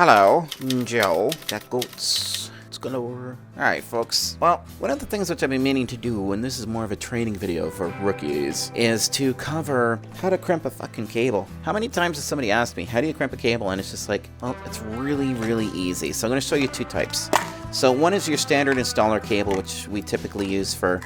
Hello, Joe. Got goats. Let's go over. Alright, folks. Well, one of the things which I've been meaning to do, and this is more of a training video for rookies, is to cover how to crimp a fucking cable. How many times has somebody asked me, how do you crimp a cable? And it's just like, well, it's really, really easy. So I'm going to show you two types. So one is your standard installer cable, which we typically use for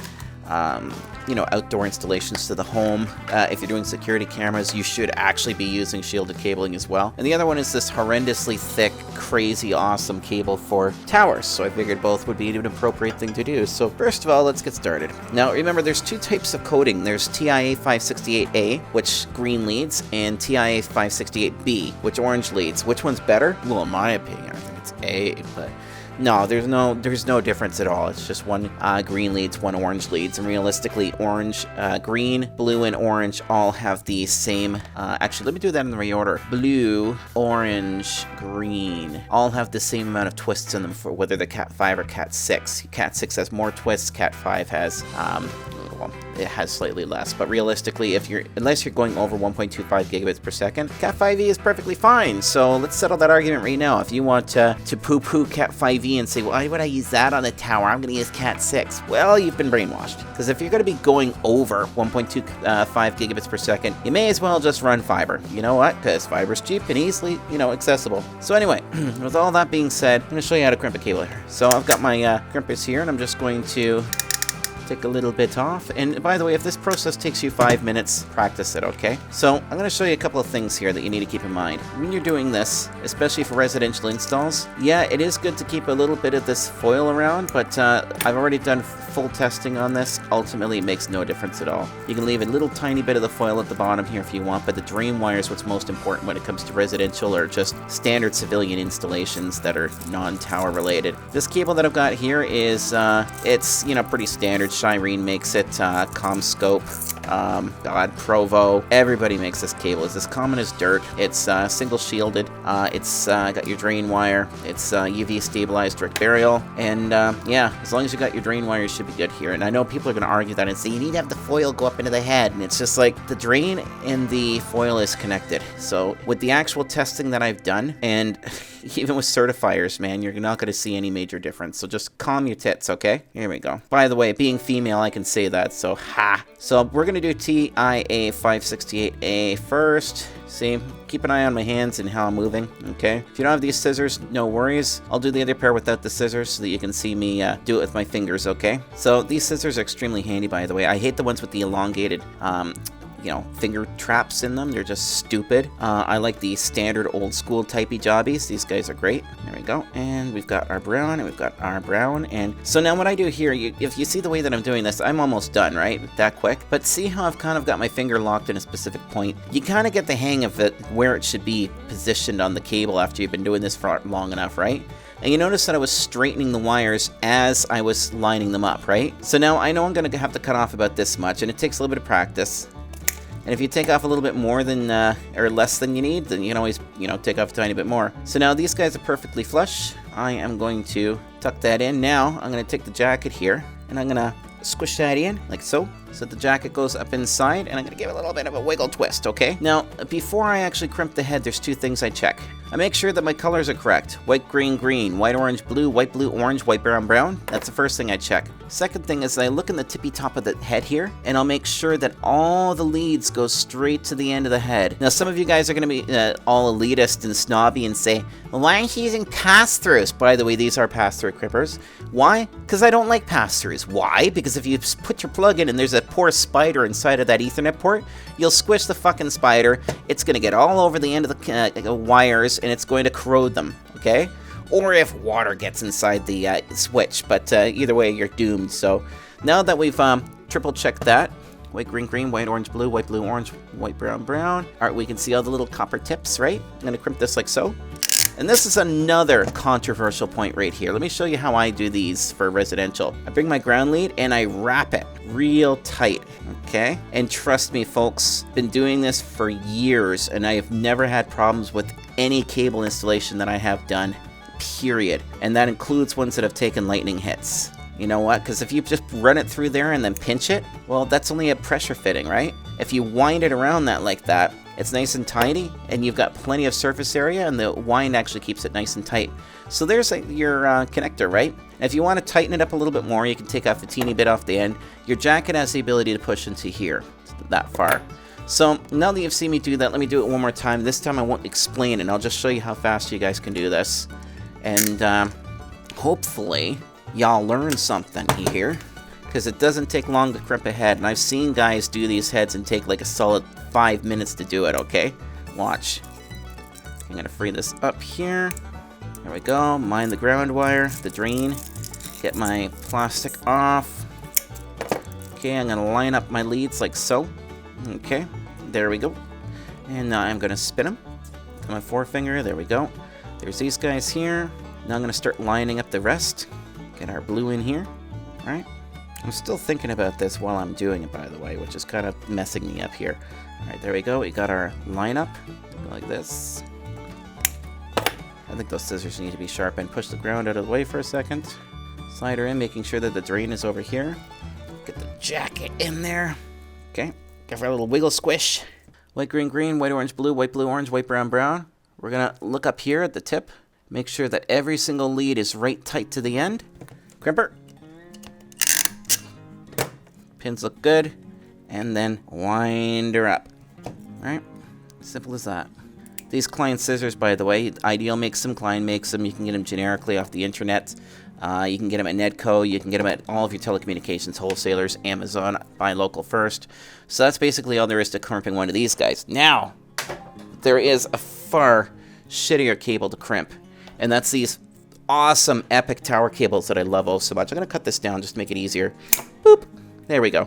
outdoor installations to the home. If you're doing security cameras, you should actually be using shielded cabling as well. And the other one is this horrendously thick, crazy, awesome cable for towers. So I figured both would be an appropriate thing to do. So first of all, let's get started. Now remember, there's two types of coating. There's TIA 568A, which green leads, and TIA 568B, which orange leads. Which one's better? Well, in my opinion, I think it's A, but no, there's no difference at all. It's just one green leads, one orange leads, and realistically, orange, green, blue, and orange all have the same. Actually, let me do that in the right order. Blue, orange, green all have the same amount of twists in them for whether they're Cat 5 or Cat 6. Cat 6 has more twists. Cat 5 has it has slightly less, but realistically, unless you're going over 1.25 gigabits per second, Cat 5e is perfectly fine. So let's settle that argument right now. If you want to poo-poo Cat 5e and say, well, why would I use that on a tower? I'm going to use Cat 6. Well, you've been brainwashed. Because if you're going to be going over 1.25 gigabits per second, you may as well just run fiber. You know what? Because fiber's cheap and easily, accessible. So anyway, with all that being said, I'm going to show you how to crimp a cable here. So I've got my crimpers here, and I'm just going to take a little bit off. And by the way, if this process takes you 5 minutes, practice it, okay? So I'm going to show you a couple of things here that you need to keep in mind. When you're doing this, especially for residential installs, yeah, it is good to keep a little bit of this foil around, but I've already done full testing on this. Ultimately, it makes no difference at all. You can leave a little tiny bit of the foil at the bottom here if you want, but the drain wire is what's most important when it comes to residential or just standard civilian installations that are non-tower related. This cable that I've got here is, it's, pretty standard. Shireen makes it, CommScope, Provo, everybody makes this cable. It's as common as dirt. It's single shielded. It's got your drain wire. It's UV stabilized direct burial. And yeah, as long as you got your drain wire, you should be good here. And I know people are going to argue that and say you need to have the foil go up into the head. And it's just like the drain and the foil is connected. So with the actual testing that I've done, and even with certifiers, man, you're not going to see any major difference. So just calm your tits, okay? Here we go. By the way, being female, I can say that, so ha. So we're going to do TIA 568A first. See, keep an eye on my hands and how I'm moving, okay? If you don't have these scissors, no worries. I'll do the other pair without the scissors so that you can see me do it with my fingers, okay? So these scissors are extremely handy, by the way. I hate the ones with the elongated finger traps in them. They're just stupid. I like the standard old school typey jobbies. These guys are great. There we go. And we've got our brown, and we've got our brown. And so now what I do here, if you see the way that I'm doing this, I'm almost done, right? That quick. But see how I've kind of got my finger locked in a specific point? You kind of get the hang of it, where it should be positioned on the cable after you've been doing this for long enough, right? And you notice that I was straightening the wires as I was lining them up, right? So now I know I'm going to have to cut off about this much, and it takes a little bit of practice. And if you take off a little bit more than, or less than you need, then you can always, take off a tiny bit more. So now these guys are perfectly flush. I am going to tuck that in. Now I'm going to take the jacket here, and I'm going to squish that in, like so. So the jacket goes up inside, and I'm going to give it a little bit of a wiggle twist, okay? Now, before I actually crimp the head, there's two things I check. I make sure that my colors are correct. White, green, green. White, orange, blue. White, blue, orange. White, brown, brown. That's the first thing I check. Second thing is I look in the tippy top of the head here, and I'll make sure that all the leads go straight to the end of the head. Now, some of you guys are going to be all elitist and snobby and say, well, why aren't you using pass-throughs? By the way, these are pass-through crimpers. Why? Because I don't like pass-throughs. Why? Because if you put your plug in and there's a poor spider inside of that Ethernet port, you'll squish the fucking spider. It's going to get all over the end of the wires, and it's going to corrode them, okay? Or if water gets inside the switch, but either way, you're doomed. So now that we've triple-checked that, white, green, green, white, orange, blue, orange, white, brown, brown. All right, we can see all the little copper tips, right? I'm going to crimp this like so. And this is another controversial point right here. Let me show you how I do these for residential. I bring my ground lead and I wrap it real tight, okay? And trust me, folks, been doing this for years, and I have never had problems with any cable installation that I have done, period. And that includes ones that have taken lightning hits. You know what? Because if you just run it through there and then pinch it, well, that's only a pressure fitting, right? If you wind it around that like that, It's nice and tidy, and you've got plenty of surface area, and the wind actually keeps it nice and tight. So there's your connector, right? If you want to tighten it up a little bit more, you can take off a teeny bit off the end. Your jacket has the ability to push into here, that far. So now that you've seen me do that, let me do it one more time. This time I won't explain it, I'll just show you how fast you guys can do this. And hopefully y'all learn something here, because it doesn't take long to crimp a head. And I've seen guys do these heads and take like a solid 5 minutes to do it, okay? Watch. I'm going to free this up here. There we go. Mind the ground wire, the drain. Get my plastic off. Okay, I'm going to line up my leads like so. Okay, there we go. And now I'm going to spin them. With my forefinger, there we go. There's these guys here. Now I'm going to start lining up the rest. Get our blue in here. Alright. I'm still thinking about this while I'm doing it, by the way, which is kind of messing me up here. Alright, there we go. We got our lineup. Like this. I think those scissors need to be sharpened. Push the ground out of the way for a second. Slide her in, making sure that the drain is over here. Get the jacket in there. Okay. Give her a little wiggle squish. White, green, green, white, orange, blue, orange, white, brown, brown. We're going to look up here at the tip. Make sure that every single lead is right tight to the end. Crimper. Pins look good. And then wind her up. Alright. Simple as that. These Klein scissors, by the way, Ideal makes them, Klein makes them. You can get them generically off the internet. You can get them at Nedco. You can get them at all of your telecommunications wholesalers, Amazon, buy local first. So that's basically all there is to crimping one of these guys. Now, there is a far shittier cable to crimp, and that's these awesome epic tower cables that I love oh so much. I'm going to cut this down just to make it easier. Boop. There we go.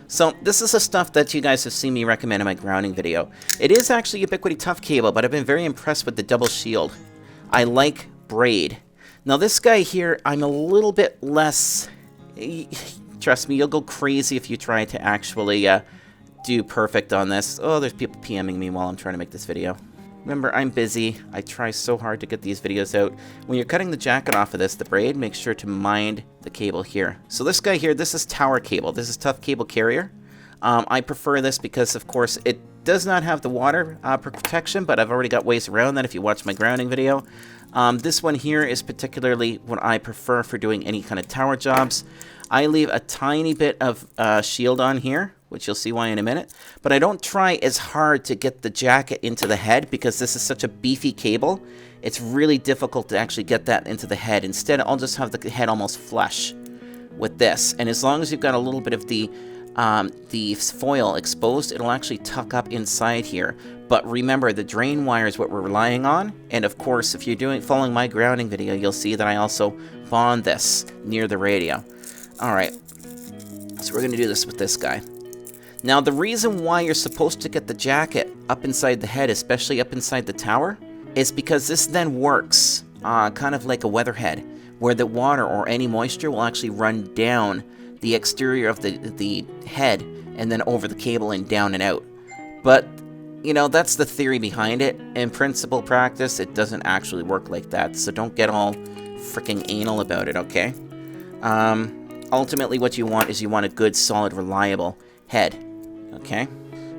So this is the stuff that you guys have seen me recommend in my grounding video. It is actually Ubiquity Tough cable, but I've been very impressed with the double shield. I like braid. Now this guy here, I'm a little bit less... Trust me, you'll go crazy if you try to actually do perfect on this. Oh, there's people PMing me while I'm trying to make this video. Remember, I'm busy. I try so hard to get these videos out. When you're cutting the jacket off of this, the braid, make sure to mind the cable here. So this guy here, this is tower cable. This is Tough Cable Carrier. I prefer this because, of course, it does not have the water protection, but I've already got ways around that if you watch my grounding video. This one here is particularly what I prefer for doing any kind of tower jobs. I leave a tiny bit of shield on here, which you'll see why in a minute, but I don't try as hard to get the jacket into the head because this is such a beefy cable. It's really difficult to actually get that into the head. Instead, I'll just have the head almost flush with this, and as long as you've got a little bit of the foil exposed, it'll actually tuck up inside here. But remember, the drain wire is what we're relying on, and of course, if you're following my grounding video, you'll see that I also bond this near the radio. Alright, so we're going to do this with this guy. Now, the reason why you're supposed to get the jacket up inside the head, especially up inside the tower, is because this then works kind of like a weather head, where the water or any moisture will actually run down the exterior of the head and then over the cable and down and out. But, you know, that's the theory behind it. In principle practice, it doesn't actually work like that, so don't get all freaking anal about it, okay? Ultimately, what you want is you want a good, solid, reliable head, okay?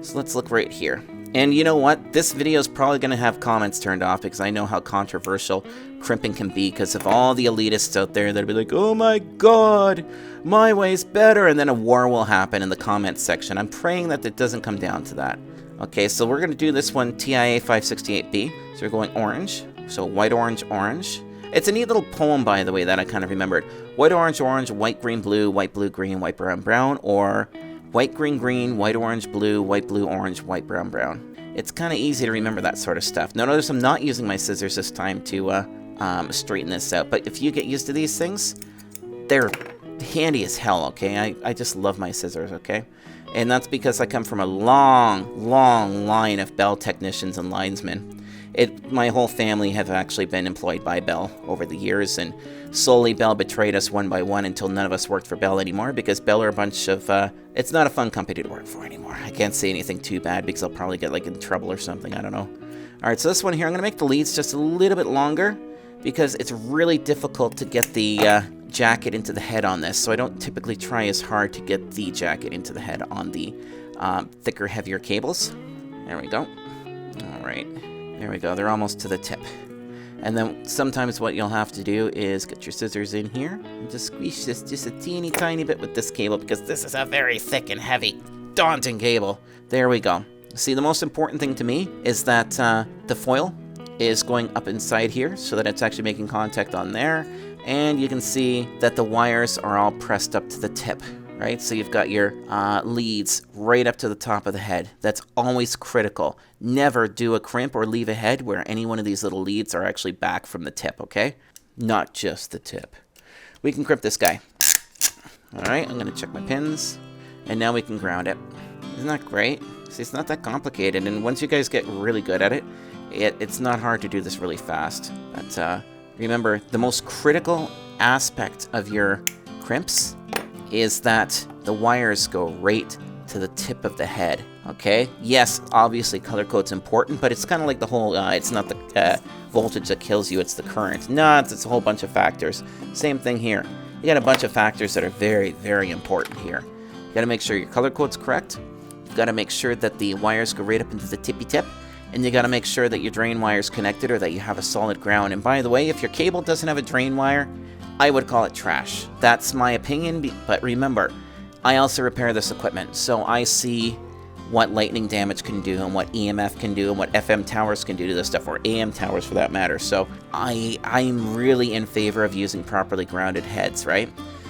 So let's look right here. And you know what? This video is probably going to have comments turned off because I know how controversial crimping can be because of all the elitists out there that'll be like, oh my god, my way's better, and then a war will happen in the comments section. I'm praying that it doesn't come down to that. Okay, so we're going to do this one TIA 568B. So we're going orange. So white, orange, orange. It's a neat little poem, by the way, that I kind of remembered. White, orange, orange, white, green, blue, green, white, brown, brown, or white, green, green, white, orange, blue, orange, white, brown, brown. It's kind of easy to remember that sort of stuff. Now notice I'm not using my scissors this time to straighten this out, but if you get used to these things, they're handy as hell, okay? I just love my scissors, okay? And that's because I come from a long, long line of Bell technicians and linesmen. My whole family have actually been employed by Bell over the years, and slowly Bell betrayed us one by one until none of us worked for Bell anymore because Bell are a bunch of, it's not a fun company to work for anymore. I can't say anything too bad because I'll probably get like in trouble or something, I don't know. Alright, so this one here, I'm going to make the leads just a little bit longer because it's really difficult to get the jacket into the head on this, so I don't typically try as hard to get the jacket into the head on the thicker, heavier cables. There we go. All right, there we go. They're almost to the tip. And then sometimes what you'll have to do is get your scissors in here and just squeeze this just a teeny tiny bit with this cable, because this is a very thick and heavy, daunting cable. There we go. See, the most important thing to me is that the foil is going up inside here so that it's actually making contact on there. And you can see that the wires are all pressed up to the tip, right? So you've got your leads right up to the top of the head. That's always critical. Never do a crimp or leave a head where any one of these little leads are actually back from the tip, okay? Not just the tip. We can crimp this guy. All right, I'm gonna check my pins, and now we can ground it. Isn't that great? See, it's not that complicated, and once you guys get really good at it, it's not hard to do this really fast. But remember, the most critical aspect of your crimps is that the wires go right to the tip of the head, okay? Yes, obviously color code's important, but it's kind of like the whole, it's not the voltage that kills you, it's the current. No, it's a whole bunch of factors. Same thing here. You got a bunch of factors that are very, very important here. You gotta make sure your color code's correct. You've gotta make sure that the wires go right up into the tippy tip. And you gotta make sure that your drain wire's connected or that you have a solid ground. And by the way, if your cable doesn't have a drain wire, I would call it trash. That's my opinion, but remember, I also repair this equipment, so I see what lightning damage can do and what EMF can do and what FM towers can do to this stuff, or AM towers for that matter. So I'm really in favor of using properly grounded heads, right?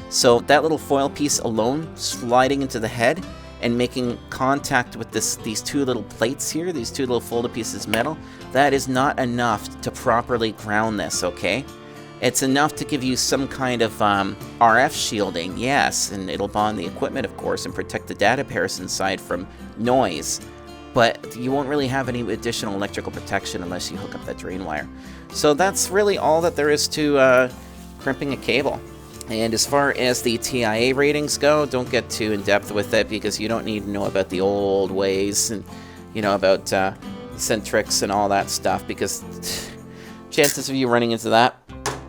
So that little foil piece alone, sliding into the head and making contact with these two little plates here, these two little folded pieces of metal, that is not enough to properly ground this, okay? It's enough to give you some kind of RF shielding, yes, and it'll bond the equipment, of course, and protect the data pairs inside from noise. But you won't really have any additional electrical protection unless you hook up that drain wire. So that's really all that there is to crimping a cable. And as far as the TIA ratings go, don't get too in-depth with it, because you don't need to know about the old ways and, you know, about centrics and all that stuff, because chances of you running into that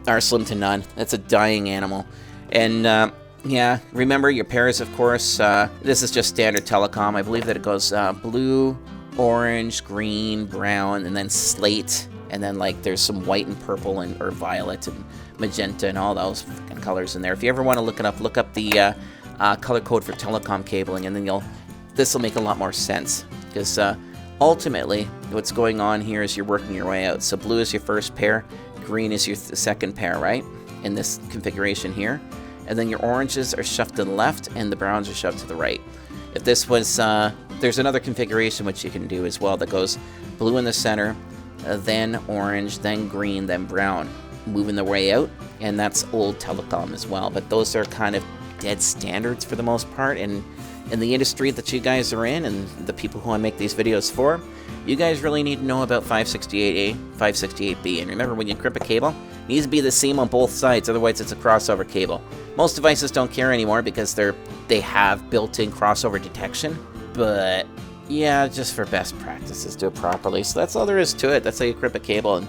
are slim to none. That's a dying animal. And yeah, remember your pairs, of course. This is just standard telecom. I believe that it goes blue, orange, green, brown, and then slate, and then like there's some white and purple and or violet and magenta and all those fucking colors in there. If you ever want to look it up, look up the color code for telecom cabling, and then this will make a lot more sense, because ultimately what's going on here is you're working your way out. So blue is your first pair, green is your second pair, right, in this configuration here, and then your oranges are shoved to the left and the browns are shoved to the right. If this was there's another configuration which you can do as well that goes blue in the center, then orange, then green, then brown, moving their way out, and that's old telecom as well. But those are kind of dead standards for the most part, and in the industry that you guys are in and the people who I make these videos for, you guys really need to know about 568A, 568B. And remember, when you crimp a cable, it needs to be the same on both sides, otherwise it's a crossover cable. Most devices don't care anymore because they have built-in crossover detection, but yeah, just for best practices, do it properly. So that's all there is to it. That's how you crimp a cable, and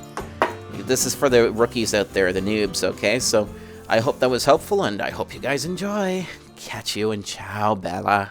this is for the rookies out there, the noobs, okay? So I hope that was helpful, and I hope you guys enjoy. Catch you and ciao, Bella.